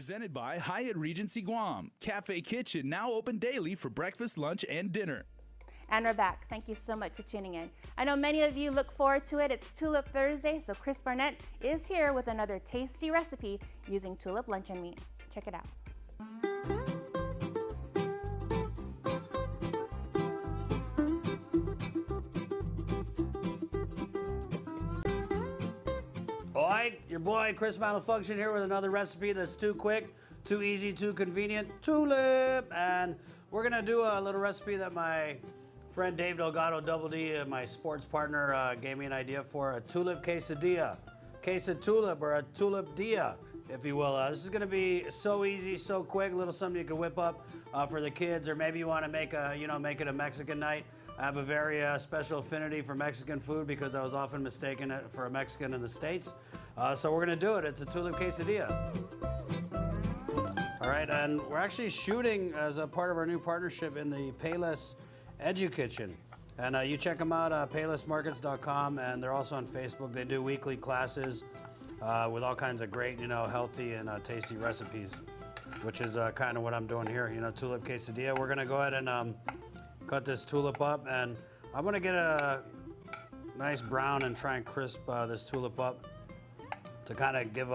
Presented by Hyatt Regency Guam. Cafe Kitchen now open daily for breakfast, lunch, and dinner. And we're back. Thank you so much for tuning in. I know many of you look forward to it. It's Tulip Thursday, so Chris Barnett is here with another tasty recipe using tulip luncheon meat. Check it out. All right, your boy Chris Malfunction here with another recipe that's too quick, too easy, too convenient, tulip. And we're gonna do a little recipe that my friend Dave Delgado, Double D, my sports partner, gave me an idea for, a tulip quesadilla. Queso tulip, or a tulip dia, if you will. This is gonna be so easy, so quick, a little something you can whip up for the kids, or maybe you wanna make make it a Mexican night. I have a very special affinity for Mexican food because I was often mistaken for a Mexican in the States. So we're gonna do it. It's a tulip quesadilla. All right, and we're actually shooting as a part of our new partnership in the Payless Edu Kitchen. And you check them out, paylessmarkets.com, and they're also on Facebook. They do weekly classes with all kinds of great, healthy and tasty recipes, which is kind of what I'm doing here, tulip quesadilla. We're gonna go ahead and cut this tulip up, and I'm gonna get a nice brown and try and crisp this tulip up to kind of give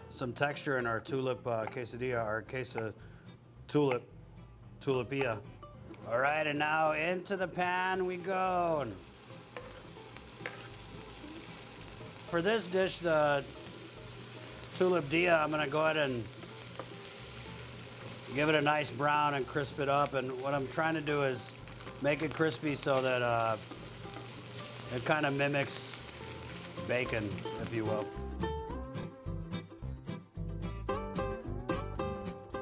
some texture in our tulip quesadilla, our queso tulipia. All right, and now into the pan we go. For this dish, the tulip dia, I'm gonna go ahead and give it a nice brown and crisp it up. And what I'm trying to do is make it crispy so that it kind of mimics bacon, if you will.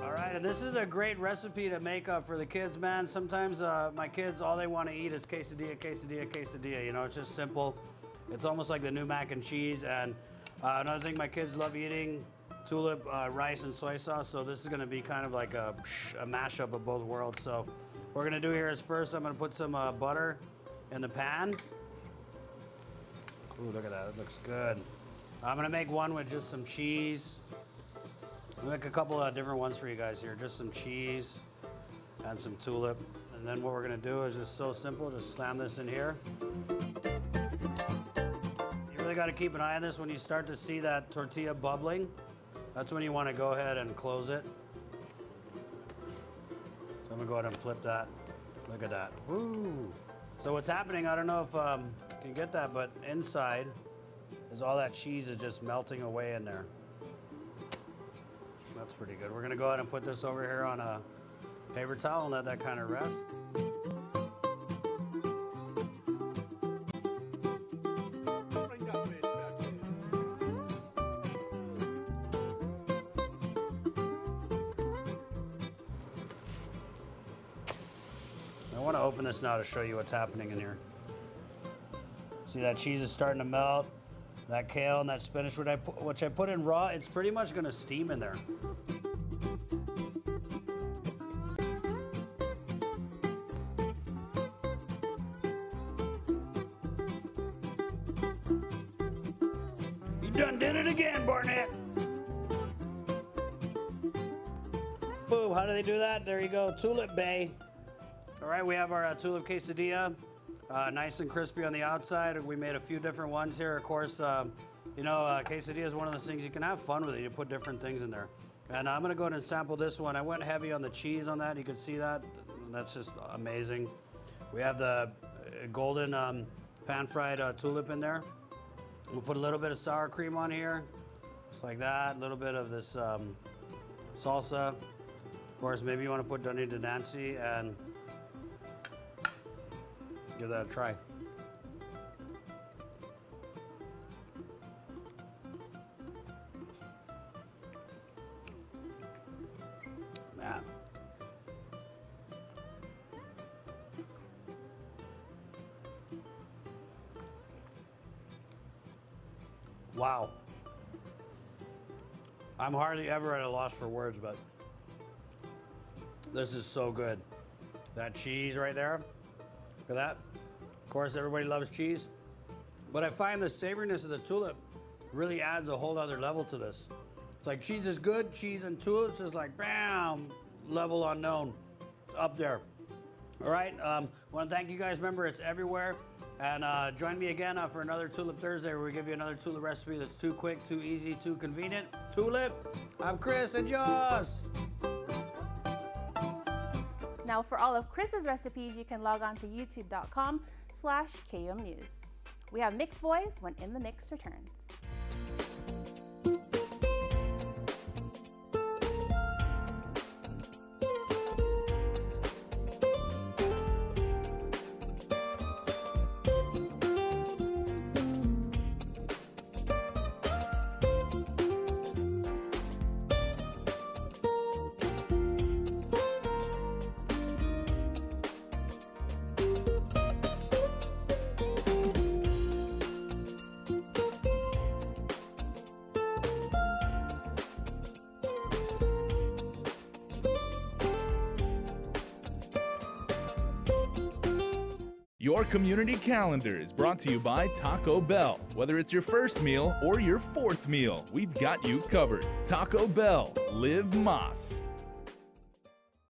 All right, and this is a great recipe to make up for the kids, man. Sometimes my kids, all they want to eat is quesadilla, quesadilla, quesadilla. It's just simple. It's almost like the new mac and cheese. And another thing my kids love eating, tulip rice and soy sauce. So this is gonna be kind of like a mashup of both worlds. So what we're gonna do here is first I'm gonna put some butter in the pan. Ooh, look at that, it looks good. I'm gonna make one with just some cheese. I'll make a couple of different ones for you guys here. Just some cheese and some tulip. And then what we're gonna do is just so simple, just slam this in here. You really gotta keep an eye on this. When you start to see that tortilla bubbling, that's when you wanna go ahead and close it. So I'm gonna go ahead and flip that. Look at that, woo. So what's happening, I don't know if you can get that, but inside is all that cheese is just melting away in there. That's pretty good. We're gonna go ahead and put this over here on a paper towel and let that kind of rest. I want to open this now to show you what's happening in here. See, that cheese is starting to melt. That kale and that spinach, which I put in raw, it's pretty much going to steam in there. You done did it again, Barnett. Boom, how do they do that? There you go, Tulip Bay. All right, we have our tulip quesadilla, nice and crispy on the outside. We made a few different ones here. Of course, quesadilla is one of those things you can have fun with it. You put different things in there. And I'm gonna go ahead and sample this one. I went heavy on the cheese on that. You can see that. That's just amazing. We have the golden pan-fried tulip in there. We'll put a little bit of sour cream on here, just like that. A little bit of this salsa. Of course, maybe you want to put Donny de Nancy and give that a try. Man. Wow. I'm hardly ever at a loss for words, but this is so good. That cheese right there. Look at that. Of course, everybody loves cheese. But I find the savoriness of the tulip really adds a whole other level to this. It's like cheese is good, cheese and tulips is like, bam, level unknown. It's up there. All right, want to thank you guys. Remember, it's everywhere. And join me again for another Tulip Thursday where we give you another tulip recipe that's too quick, too easy, too convenient. Tulip, I'm Chris and Joss. Now for all of Chris's recipes, you can log on to youtube.com/KUAM News. We have Mix Boys when In the Mix returns. Your community calendar is brought to you by Taco Bell. Whether it's your first meal or your fourth meal, we've got you covered. Taco Bell, live Más.